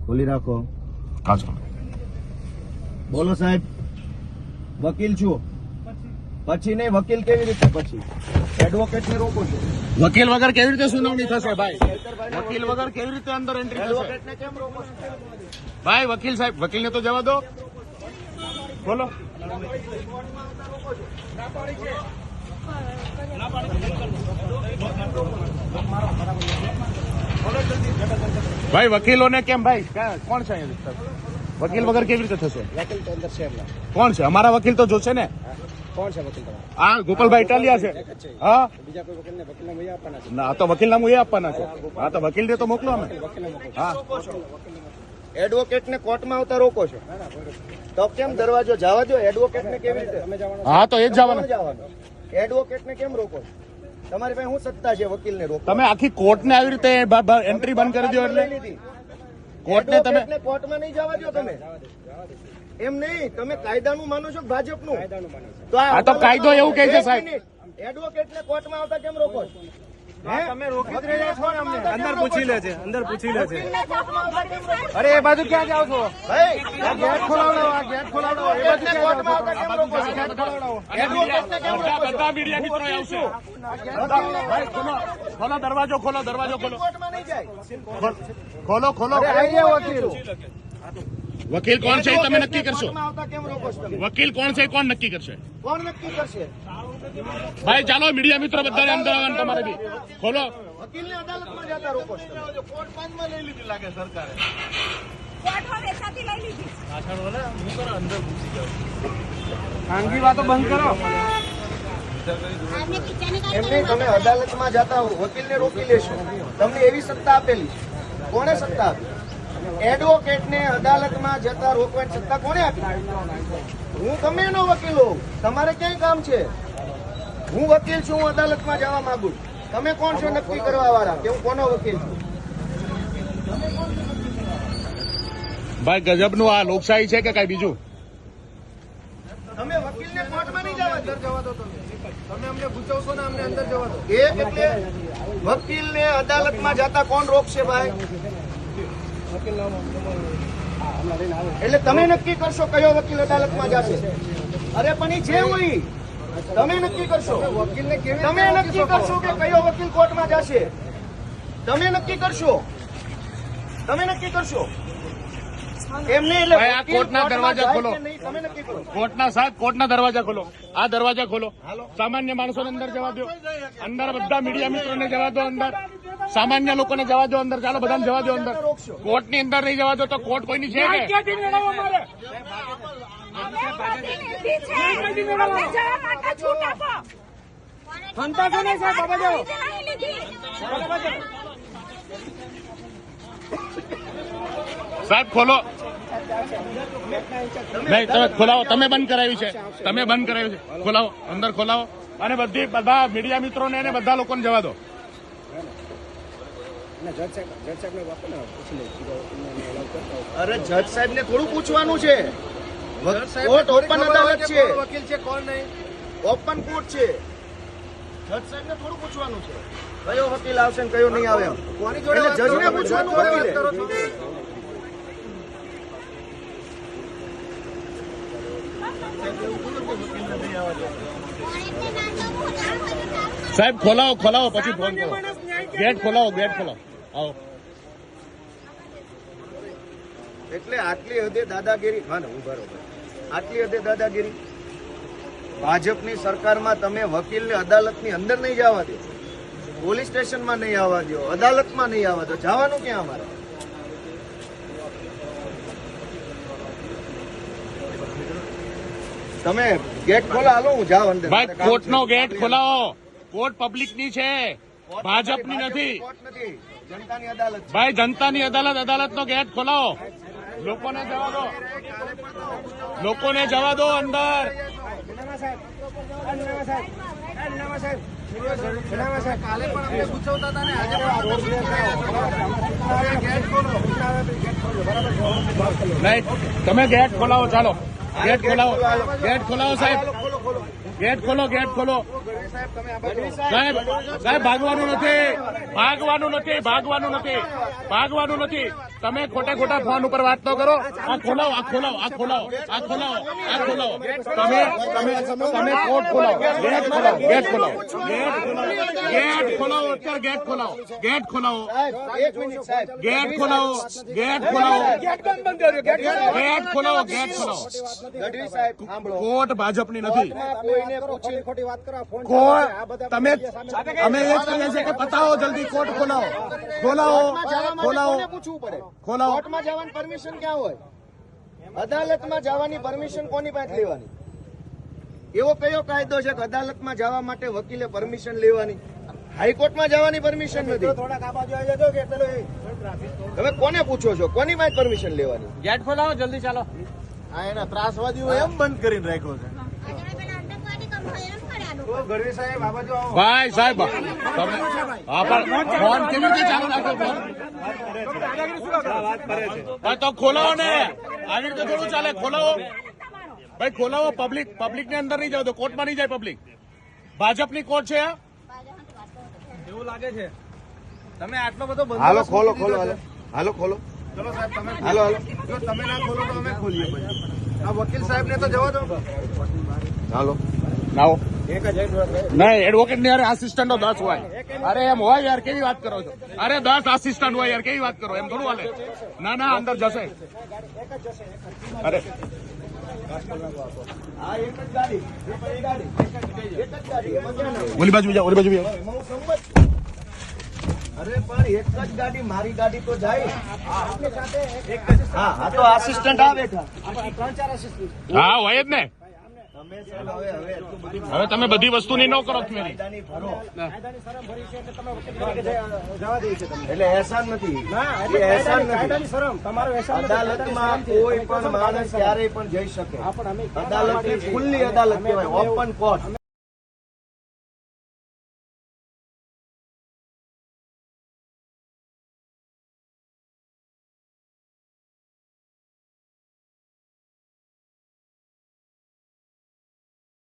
ખોલી રાખો. હા સર. બોલો સાહેબ. વકીલ છું. પછી નહીં, વકીલ કેવી રીતે પછી? એડવોકેટ ને રોકો છો. વકીલ વગર કેવી રીતે સુનાવણી થશે ભાઈ? વકીલ વગર કેવી રીતે અંદર એન્ટ્રી થશે? એડવોકેટ ને કેમ રોકો છો? ભાઈ વકીલ સાહેબ, વકીલને તો જવા દો. બોલો. ભાઈ વકીલોને કેમ ભાઈ? કોણ છે અહીંયા? વકીલ વગર કેવી રીતે થશે? વકીલ તો અંદર છે એમના. કોણ છે? અમારા વકીલ તો જોશે ને. કોણ છે વકીલ તમારા? હા, ગોપાલભાઈ ઇટાલિયા છે. હા, બીજા કોઈ વકીલને વકીલના મૂલ્ય આપવાના છે? ના તો વકીલનામું એ આપવાના છે. હા તો વકીલને તો મોકલો અમે. હા, એડવોકેટ ને કોર્ટમાં આવતા રોકો છો તો કેમ દરવાજો જવા દો? એડવોકેટ ને કેવી રીતે? હા તો એ જ જવાનું. એડવોકેટ ને કેમ રોકો છો? તમારી પાસે શું સત્તા છે વકીલ ને રોકો? તમે આખી કોર્ટને આવી રીતે એન્ટ્રી બંધ કરી દો એટલે કોર્ટને તમે કોર્ટમાં નહીં જવા દો. તમે એમ નહીં, તમે કાયદાનું માનો છો ભાજપનું? આ તો કાયદો એવું કહે છે સાહેબ. એડવોકેટ ને કોર્ટમાં આવતા કેમ રોકો છો? તમે રોકી જ રહ્યા છો ને અમને. અંદર પૂછી લે છે, અંદર પૂછી લે છે. અરે એ બાજુ ક્યાં જાવ છો ભાઈ? આ ગેટ ખોલાવડો, આ ગેટ ખોલાવડો. એ બાજુ કોર્ટમાં આવતા કેમ રોકો છો? ગેટ ખોલાવડો. એડવોકેટને કેમ રોકો છો? બધા મીડિયા મિત્રો આવશે. ભાઈ ખોલો, ખોલો દરવાજો, ખોલો દરવાજો, ખોલો. કોર્ટમાં નહીં જાય. ખોલો ખોલો. અરે આઈ ગયા વકીલ. વકીલ કોણ છે એ તમે નક્કી કરશો. કોર્ટમાં આવતા કેમ રોકો છો તમે? વકીલ કોણ છે એ કોણ નક્કી કરશે? કોણ નક્કી કરશે? ભાઈ ચાલો મીડિયા મિત્રો બધાને અંદર આવવાનું તમારે બી. ખોલો. વકીલને અદાલતમાં જતા રોકો છો તમે. કોર્ટ પાંચમાં લઈ લીધી લાગે સરકારે. કોર્ટમાં વેચાતી લઈ લીધી. ખાનગી વાતો બંધ કરો. એમ નહીં, તમે અદાલતમાં જતા હો, વકીલને રોકી લેશો. તમને એવી સત્તા આપેલી છે. કોણે સત્તા આપી? એડવોકેટને અદાલતમાં જતા રોકવાની સત્તા કોણે આપી? હું ગમે એનો વકીલ હોઉં, તમારે ક્યાંય કામ છે? હું વકીલ છું, હું અદાલતમાં જવા માંગુ છું. તમે કોણ છો નક્કી કરવા વાળા કે હું કોનો વકીલ છું? ભાઈ ગજબનું આ લોકશાહી છે કે કઈ બીજું? તમે વકીલને કોર્ટમાં નહીં જવા દો. જવા દો તમે. તમે અમને પૂછવશો ને અમને અંદર જવા દો. એ એટલે વકીલને અદાલતમાં જતા કોણ રોકશે ભાઈ? એટલે તમે નક્કી કરશો કયો વકીલ અદાલતમાં જશે. અરે પણ એ જે હોય તમે નક્કી કરશો. વકીલને કેવી તમે નક્કી કરશો કે કયો વકીલ કોર્ટમાં જશે. તમે નક્કી કરશો. તમે નક્કી કરશો. એમ નહીં, એટલે ભાઈ, આ વકીલ કોર્ટના કોર્ટમાં દરવાજા જાય ખોલો. કે નહીં, તમે નક્કી કરો. કોર્ટના સાહેબ, કોર્ટના દરવાજા ખોલો. આ દરવાજા ખોલો. સામાન્ય માણસોને અંદર જવા દો. અંદર બધા મીડિયા મિત્રોને જવા દો. અંદર સામાન્ય લોકોને જવા દો. અંદર ચાલો બધાને જવા દો. અંદર કોર્ટની અંદર નહીં જવા દો તો કોર્ટ કોઈની છે કે? અમે લીધી છે. અમને જવા માટે છૂટ આપો. સંતાસો નહીં સાહેબ, બાબા જાઓ. નહીં લીધી. સાહેબ ખોલો. નહીં તમે ખોલાવો. તમે બંધ કરાવ્યું છે. તમે બંધ કરાવ્યું છે. ખોલાવો, અંદર ખોલાવો. અને બધા મીડિયા મિત્રોને અને બધા લોકોને જવા દો. અરે જજ સાહેબ ને થોડું પૂછવાનું છે. કોર્ટ ઓપન અદાલત છે. વકીલ છે કોણ નહીં. ઓપન કોર્ટ છે. જજ સાહેબ ને થોડું પૂછવાનું છે કયો વકીલ આવશે ને કયો નહીં આવે. કોની જોડે એટલે જજને પૂછવાનું જોડે વાત વકીલે. કરો છો? સાહેબ ખોલાવો, ખોલાવો પછી ફોન કરો. ગેટ ખોલાવો, ગેટ ખોલાવો. આવો. એટલે આટલી હદે દાદાગીરી. હા ને, હું બરોબર. આટલી હદે દાદાગીરી. ભાજપની સરકારમાં તમે વકીલને અદાલતની અંદર નહીં જવા દો, પોલીસ સ્ટેશનમાં નહીં આવવા દો, અદાલતમાં નહીં આવવા દો. જવાનું ક્યાં અમારે? તમે ગેટ ખોલો, હાલો હું જાઉં અંદર. ભાઈ કોર્ટનો ગેટ ખોલાવો. કોર્ટ પબ્લિકની છે, ભાજપની નથી. કોર્ટ નથી, જનતાની અદાલત છે. ભાઈ જનતાની અદાલત, અદાલતનો ગેટ ખોલાવો. લોકોને જવા દો. લોકોને જવા દો અંદર. કાલે પણ અમને પૂછવતા હતા ને આજે નહીં તમે ગેટ ખોલાવો. ચાલો ગેટ ખોલાવો. ગેટ ખોલાવો સાહેબ. ખોલો ખોલો. ગેટ ખોલો, ગેટ ખોલો. સાહેબ, સાહેબ ભાગવાનું નથી. ભાગવાનું નથી. ભાગવાનું નથી. ભાગવાનું નથી. તમે ખોટા ખોટા ફોન ઉપર વાત તો કરો. આ ખોલાવો, આ ખોલાવો, આ ખોલાવો, આ ખોલાવો, આ ખોલાવો. તમે કોર્ટ ખોલાવો, ગેટ ખોલાવો, ગેટ ખોલાવો, ગેટ ખોલાવો, અત્યારે ગેટ ખોલાવો, ગેટ ખોલાવો, સાહેબ, એક મિનિટ સાહેબ. ગેટ ખોલાવો, ગેટ ખોલાવો, ગેટ ખોલાવો, ગેટ ખોલાવો. ગઢવી સાહેબ, સાંભળો. કોર્ટ ભાજપની નથી. કોર્ટમાં કોઈને પૂછી કોર્ટ તમે અમે એ જ કહીએ છીએ કે પતાવો જલ્દી, કોર્ટ ખોલાવો, ખોલાવો, ખોલાવો, કોને પૂછવું પડે? ખોલાવો. કોર્ટમાં જવાની પરમિશન ક્યાં હોય? અદાલતમાં જવાની પરમિશન કોની પાસે લેવાની? એવો કયો કાયદો છે કે અદાલતમાં જવા માટે વકીલે પરમિશન લેવાની? હાઈકોર્ટમાં જવાની પરમિશન નથી. તમે કોને પૂછો છો? કોની પાસે પરમિશન લેવાની? ગેટ ખોલાવો જલ્દી, ચાલો. આ એના ત્રાસવાદીઓ એમ બંધ કરીને રાખ્યો છે. ગઢવી સાહેબ, આ બાજુ આવો. ભાઈ સાહેબ તમે હા પણ ફોન કેવી રીતે ચાલુ રાખો ફોન? હા, તો ખોલાવો ને, આવી રીતે થોડું ચાલે. ખોલાવો ભાઈ, ખોલાવો. પબ્લિક ને અંદર નહીં જાવ તો કોર્ટમાં નહીં જાય પબ્લિક. ભાજપની કોર્ટ છે આ. એવું લાગે છે તમે આટલો બધો બંધ હાલો ખોલો, ખોલો, હાલો. હાલો ખોલો. ચલો સાહેબ, તમે હાલો, હાલો. જો તમે ના ખોલો તો અમે ખોલીએ પછી. આ વકીલ સાહેબ ને તો જવા દો. હાલો. લાવો. નહીં, એડવોકેટ ની યાર આસિસ્ટન્ટો 10 હોય. અરે એમ હોય યાર, કેવી વાત કરો છો? અરે 10 આસિસ્ટન્ટ હોય યાર, કેવી વાત કરો? એમ થોડું હાલે. ના ના, અંદર જશે. અરે આ એક જ ગાડી, એક જ ગાડી, એક જ ગાડી. એમાં ક્યાં ના? ઓલી બાજુ જાઓ, ઓલી બાજુ જાઓ. એમાં હું સંમત છું. અરે પણ એક જ ગાડી, મારી ગાડી તો જાય. હા, આ તો આસિસ્ટન્ટ આ બેઠા. હા, હોય જ ને. તમે સાહેબ હવે એટલું બધું હવે તમે બધી વસ્તુની ન કરો તમે. કાયદાની ભરો. એટલે એહસાન નથી. એ એહસાન નથી. અદાલતમાં કોઈ પણ માણસ ક્યારેય પણ જઈ શકે. અદાલત ખુલ્લી અદાલત કહેવાય, ઓપન કોર્ટ.